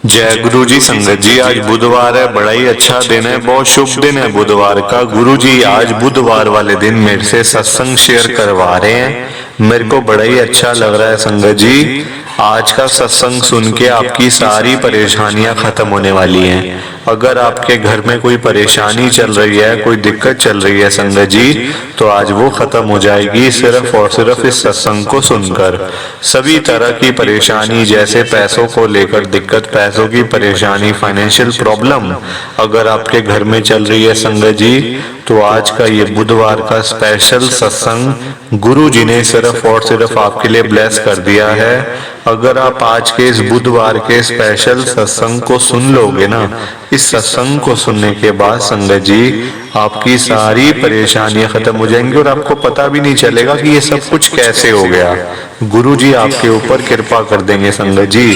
जय गुरु जी। संगत जी, आज बुधवार है, बड़ा ही अच्छा दिन है, बहुत शुभ दिन है बुधवार का। गुरु जी आज बुधवार वाले दिन मेरे से सत्संग शेयर करवा रहे हैं, मेरे को बड़ा ही अच्छा लग रहा है। संगत जी, आज का सत्संग सुन के आपकी सारी परेशानियां खत्म होने वाली हैं। अगर आपके घर में कोई परेशानी चल रही है, कोई दिक्कत चल रही है संगत जी, तो आज वो खत्म हो जाएगी सिर्फ और सिर्फ इस सत्संग को सुनकर। सभी तरह की परेशानी, जैसे पैसों को लेकर दिक्कत, पैसों की परेशानी, फाइनेंशियल प्रॉब्लम अगर आपके घर में चल रही है संगत जी, तो आज का ये बुधवार का स्पेशल सत्संग गुरु जी ने सिर्फ और सिर्फ आपके लिए ब्लेस कर दिया है। अगर आप आज के इस बुधवार के स्पेशल सत्संग को सुन लोगे ना, इस सत्संग को सुनने के बाद संगत जी आपकी सारी परेशानियां खत्म हो जाएंगी और आपको पता भी नहीं चलेगा कि ये सब कुछ कैसे हो गया। गुरु जी आपके ऊपर कृपा कर देंगे संगत जी।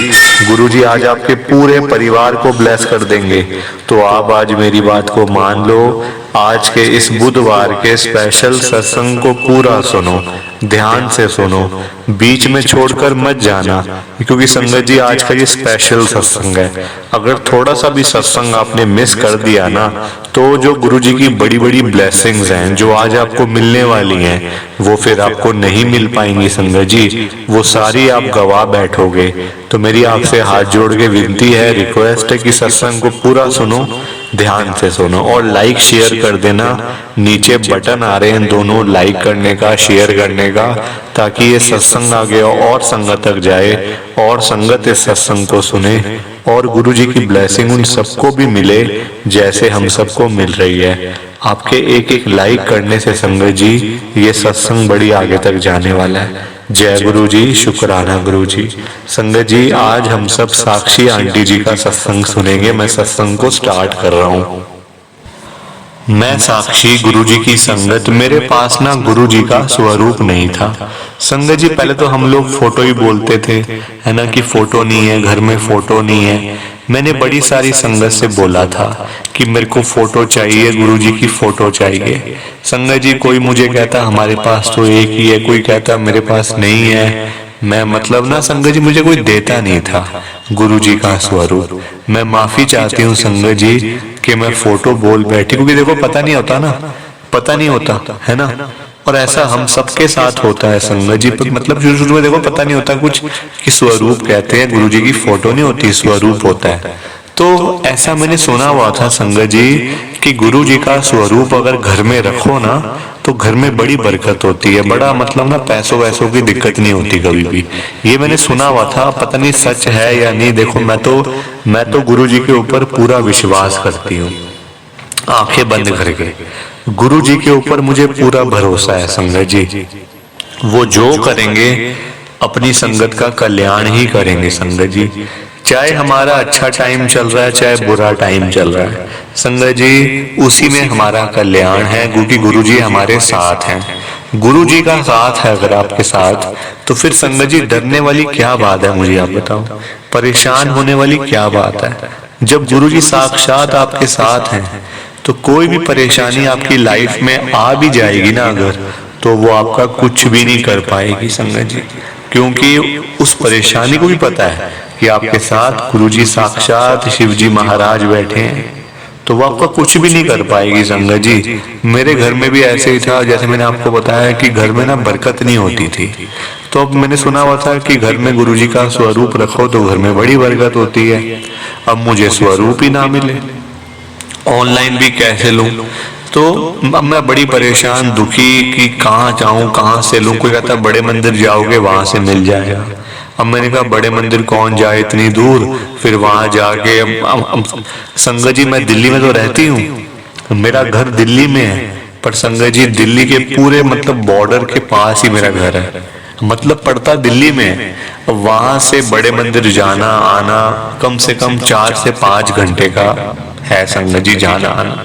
गुरु जी आज आपके पूरे परिवार को ब्लेस कर देंगे। तो आप आज मेरी बात को मान लो, आज के इस बुधवार के स्पेशल सत्संग को पूरा सुनो, ध्यान से सुनो, बीच में छोड़कर मत जाना, क्योंकि संगत जी आज का ये स्पेशल सत्संग है। अगर थोड़ा सा भी सत्संग आपने मिस कर दिया ना, तो जो गुरु जी की बड़ी बड़ी ब्लेसिंग्स हैं जो आज आपको मिलने वाली हैं, वो फिर आपको नहीं मिल पाएंगी संगत जी, वो सारी आप गवा बैठोगे। तो मेरी आपसे हाथ जोड़ के विनती है, रिक्वेस्ट है कि सत्संग को पूरा सुनो, ध्यान से सुनो और लाइक शेयर कर देना। नीचे बटन आ रहे हैं दोनों, लाइक करने का, शेयर करने का, ताकि ये सत्संग आगे और संगत तक जाए और संगत इस सत्संग को सुने और गुरु जी की ब्लेसिंग उन सबको भी मिले जैसे हम सबको मिल रही है। आपके एक एक लाइक करने से संगत जी ये सत्संग बड़ी आगे तक जाने वाला है। जय गुरु जी, शुक्राना गुरु जी। संगत जी आज हम सब साक्षी आंटी जी का सत्संग सुनेंगे। मैं सत्संग को स्टार्ट कर रहा हूँ। मैं साक्षी गुरु जी की संगत, मेरे पास ना गुरु जी का स्वरूप नहीं था। संगत जी पहले तो हम लोग फोटो ही बोलते थे, है ना, कि फोटो नहीं है, घर में फोटो नहीं है। मैंने बड़ी सारी संगत से बोला था कि मेरे को फोटो चाहिए, गुरु जी की फोटो चाहिए। संगत जी कोई मुझे कहता हमारे पास तो एक ही है, कोई कहता मेरे पास नहीं है। मैं मतलब ना संगत जी मुझे कोई देता नहीं था गुरु जी का स्वरूप। मैं माफी चाहती हूँ संगत जी कि मैं फोटो बोल बैठी, क्योंकि देखो पता नहीं होता ना, पता नहीं होता है ना। और ऐसा हम सबके साथ होता है संगत जी, मतलब शुरू शुरू में देखो पता नहीं होता कुछ कि स्वरूप कहते हैं, गुरु जी की फोटो नहीं होती, स्वरूप होता है। तो ऐसा मैंने सुना हुआ था संगत जी कि गुरु जी का स्वरूप अगर घर में रखो ना, तो घर में बड़ी बरकत होती है, बड़ा मतलब ना पैसों वैसों की दिक्कत नहीं होती कभी भी। ये मैंने सुना हुआ था, पता नहीं सच है या नहीं। देखो मैं तो गुरु जी के ऊपर पूरा विश्वास करती हूँ, आंखें बंद करके। गुरु जी के ऊपर मुझे पूरा भरोसा है संगत जी। वो जो करेंगे अपनी संगत का कल्याण ही करेंगे संगत जी। चाहे हमारा अच्छा टाइम चल रहा है, चाहे बुरा टाइम चल रहा है, संगत जी उसी में हमारा कल्याण है, क्योंकि गुरु जी हमारे साथ हैं। गुरु जी का साथ है अगर आपके साथ, तो फिर संगत जी डरने वाली क्या बात है, मुझे आप बताओ, परेशान होने वाली क्या बात है। जब गुरु जी साक्षात आपके साथ हैं, तो कोई भी परेशानी आपकी लाइफ में आ भी जाएगी ना अगर, तो वो आपका कुछ भी नहीं कर पाएगी संगत जी, क्योंकि उस परेशानी को भी पता है कि आपके साथ गुरु जी साक्षात शिव जी महाराज बैठे हैं, तो वो आपका कुछ भी नहीं कर पाएगी संगत जी। मेरे घर में भी ऐसे ही था, जैसे मैंने आपको बताया कि घर में ना बरकत नहीं होती थी, तो अब मैंने सुना हुआ था कि घर में गुरु जी का स्वरूप रखो तो घर में बड़ी बरकत होती है। अब मुझे स्वरूप ही ना मिले, ऑनलाइन भी कैसे लूं, तो अब मैं बड़ी परेशान दुखी कि कहाँ जाऊं, कहाँ से लूं। कोई कहता बड़े मंदिर जाओगे वहां से मिल जाएगा। अब मैंने कहा बड़े मंदिर कौन जाए इतनी दूर, फिर वहां जाके अब संगत जी मैं दिल्ली में तो रहती हूँ, मेरा घर दिल्ली में है, पर संगत जी दिल्ली के पूरे मतलब बॉर्डर के पास ही मेरा घर है, मतलब पड़ता दिल्ली में। वहां से बड़े मंदिर जाना आना कम से कम 4 से 5 घंटे का है संगत जी, जाना आना।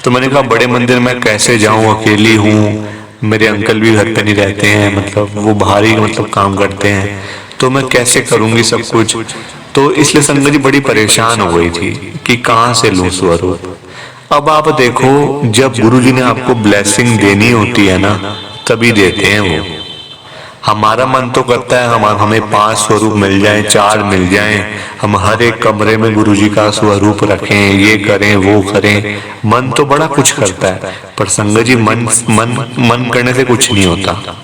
तो मैंने कहा बड़े मंदिर मैं कैसे जाऊं, अकेली हूँ, मेरे अंकल भी घर पे नहीं रहते हैं, मतलब वो बाहर ही मतलब काम करते हैं, तो मैं कैसे करूंगी सब कुछ। तो इसलिए संगत जी बड़ी परेशान हो गई थी कि कहाँ से लूं स्वरूप। अब आप देखो, जब गुरु जी ने आपको ब्लेसिंग देनी होती है ना, तभी देते हैं वो। हमारा मन तो करता है हमें 5 स्वरूप मिल जाएं, 4 मिल जाएं, हम हर एक कमरे में गुरुजी का स्वरूप रखें, ये करें वो करें। मन तो बड़ा कुछ करता है, पर संगत जी मन मन मन करने से कुछ नहीं होता।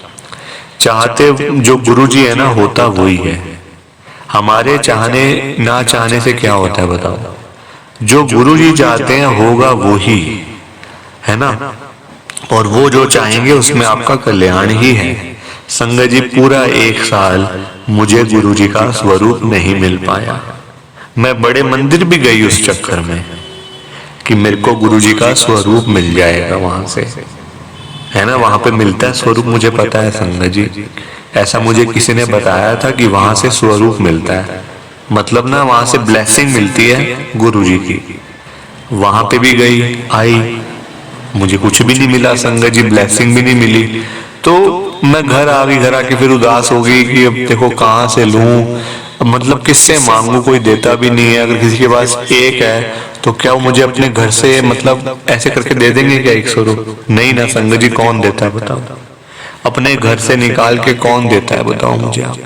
चाहते जो गुरुजी है ना, होता वही है। हमारे चाहने ना चाहने से क्या होता है बताओ? जो गुरुजी चाहते हैं होगा वो ही, है ना। और वो जो चाहेंगे उसमें आपका कल्याण ही है। संगत जी पूरा 1 साल मुझे गुरुजी का स्वरूप नहीं मिल पाया। मैं बड़े मंदिर भी गई उस चक्कर में कि मेरे को गुरुजी का स्वरूप मिल जाएगा वहां से, है ना। वहां पे मिलता है स्वरूप, मुझे पता है संगत जी। ऐसा मुझे किसी ने बताया था कि वहां से स्वरूप मिलता है, मतलब ना वहां से ब्लेसिंग मिलती है गुरुजी की। वहां पे भी गई आई, मुझे कुछ भी नहीं मिला संगत जी, ब्लेसिंग भी नहीं मिली। तो मैं घर आ गई, घर आके फिर उदास हो गई कि अब देखो कहाँ से लूं, मतलब किससे मांगू, कोई देता भी नहीं है। अगर किसी के पास एक है तो क्या वो मुझे अपने घर से मतलब ऐसे करके दे देंगे क्या 1 स्वरूप? नहीं ना संगत जी, कौन देता है बताओ? अपने घर से निकाल के कौन देता है बताओ मुझे आप?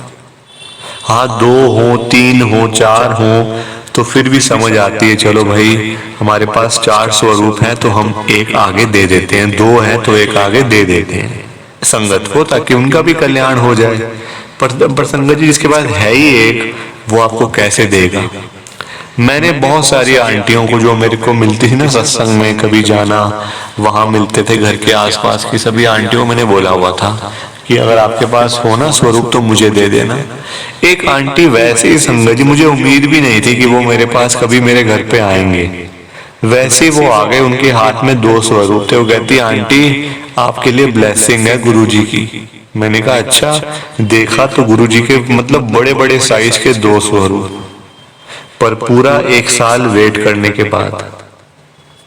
हाँ 2 हो, 3 हो, 4 हो तो फिर भी समझ आती है, चलो भाई हमारे पास 4 स्वरूप हैं तो हम एक आगे दे देते हैं, 2 हैं तो एक आगे दे देते हैं संगत को, ताकि उनका भी कल्याण हो जाए। पर संगत जी जिसके पास है ही एक, वो आपको कैसे देगा? मैंने बहुत सारी आंटियों को जो मेरे को मिलती थी ना सत्संग में, कभी जाना वहां मिलते थे, घर के आसपास की सभी आंटियों मैंने बोला हुआ था कि अगर आपके पास हो ना स्वरूप तो मुझे दे देना। एक आंटी वैसे ही संगत जी, मुझे उम्मीद भी नहीं थी कि वो मेरे पास कभी मेरे घर पे आएंगे, वैसे वो आ गए। उनके हाथ में 2 स्वरूप थे। वो कहती आंटी आपके लिए ब्लेसिंग है गुरुजी की। मैंने कहा अच्छा। देखा तो गुरुजी के मतलब बड़े बड़े साइज के 2 स्वरूप। पर पूरा 1 साल वेट करने के बाद,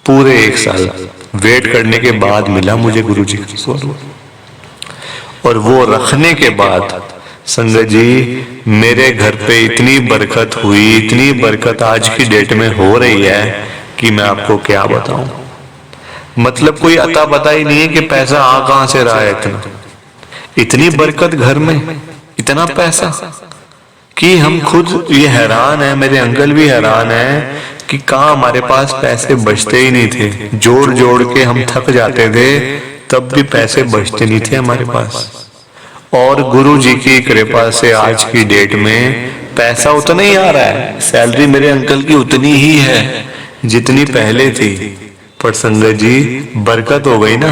पूरे 1 साल वेट करने के बाद मिला मुझे गुरुजी का स्वरूप। और वो रखने के बाद संगत जी मेरे घर पे इतनी बरकत हुई, इतनी बरकत आज की डेट में हो रही है कि मैं आपको क्या बताऊं। मतलब कोई अता पता ही नहीं है कि पैसा आ कहां से रहा है। इतनी बरकत घर में, इतना पैसा कि हम खुद ये हैरान है, मेरे अंकल भी हैरान है कि कहाँ हमारे पास पैसे बचते ही नहीं थे। जोड़ जोड़ के हम थक जाते थे, तब भी पैसे बचते नहीं थे हमारे पास। और गुरु जी की कृपा से आज की डेट में पैसा उतना ही आ रहा है, सैलरी मेरे अंकल की उतनी ही है जितनी पहले थी। पर संगत जी बरकत हो गई ना।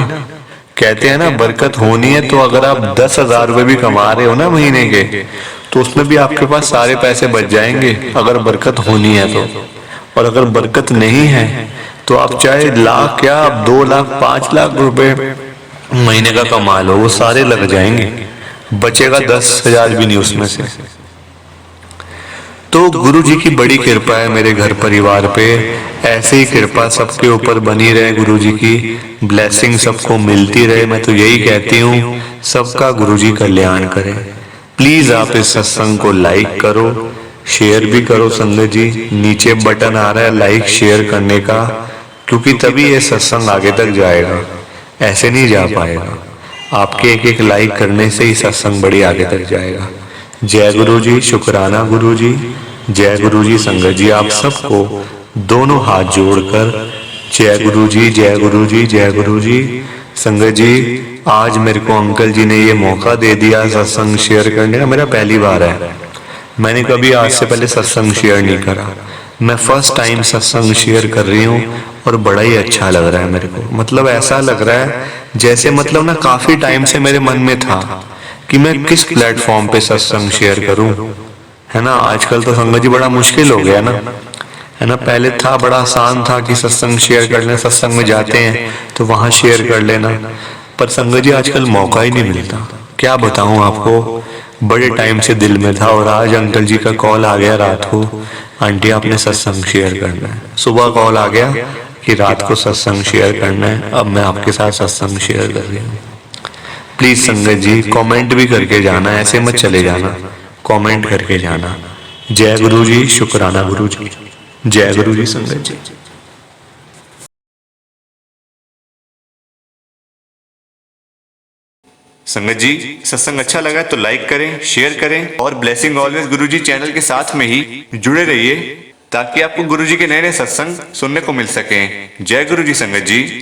कहते हैं ना बरकत होनी है तो अगर आप 10,000 रुपए भी कमा रहे हो ना महीने के, तो उसमें भी आपके पास सारे पैसे बच जाएंगे अगर बरकत होनी है तो। और अगर बरकत नहीं है तो आप चाहे लाख क्या, आप 2 लाख 5 लाख रुपए महीने का कमा लो, वो सारे लग जाएंगे, बचेगा 10,000 भी नहीं उसमें से। तो गुरु जी की बड़ी कृपा है मेरे घर परिवार पे। ऐसे ही कृपा सबके ऊपर बनी रहे, गुरु जी की ब्लेसिंग सबको मिलती रहे। मैं तो यही कहती हूँ सबका गुरु जी कल्याण करें। प्लीज आप इस सत्संग को लाइक करो, शेयर भी करो संगत जी। नीचे बटन आ रहा है लाइक शेयर करने का, क्योंकि तभी ये सत्संग आगे तक जाएगा, ऐसे नहीं जा पाएगा। आपके एक एक लाइक करने से ही सत्संग बड़ी आगे तक जाएगा। जय गुरु जी, शुक्राना गुरु जी, जय गुरु जी। संगत जी आप सबको दोनों हाथ जोड़कर जय गुरु जी, जय गुरु जी, जय गुरु जी। संगत जी आज मेरे को अंकल जी ने ये मौका दे दिया सत्संग शेयर करने का। मेरा पहली बार है, मैंने कभी आज से पहले सत्संग शेयर नहीं करा। मैं फर्स्ट टाइम सत्संग शेयर कर रही हूँ और बड़ा ही अच्छा लग रहा है मेरे को। मतलब ऐसा लग रहा है जैसे मतलब ना काफी टाइम से मेरे मन में था कि मैं किस प्लेटफॉर्म पे सत्संग शेयर करूं, है ना। आजकल तो संगत जी बड़ा मुश्किल हो गया ना, है ना। पहले था बड़ा आसान था कि सत्संग शेयर कर लेना, सत्संग में जाते हैं तो वहां शेयर कर लेना। पर संगत जी आजकल मौका ही नहीं मिलता। क्या बताऊं आपको, बड़े टाइम से दिल में था और आज अंकल जी का कॉल आ गया रात को, आंटी आपने सत्संग शेयर करना है। सुबह कॉल आ गया कि रात को सत्संग शेयर करना है। अब मैं आपके साथ सत्संग शेयर कर रही हूँ। प्लीज संगत जी कमेंट भी करके जाना, ऐसे मत चले जाना, कमेंट करके जाना। जय गुरु जी, शुक्राना गुरु जी, जय गुरु जी। संगत जी संगत जी, सत्संग अच्छा लगा तो लाइक करें, शेयर करें और ब्लेसिंग ऑलवेज गुरुजी चैनल के साथ में ही जुड़े रहिए ताकि आपको गुरुजी के नए नए सत्संग सुनने को मिल सकें। जय गुरुजी संगत जी।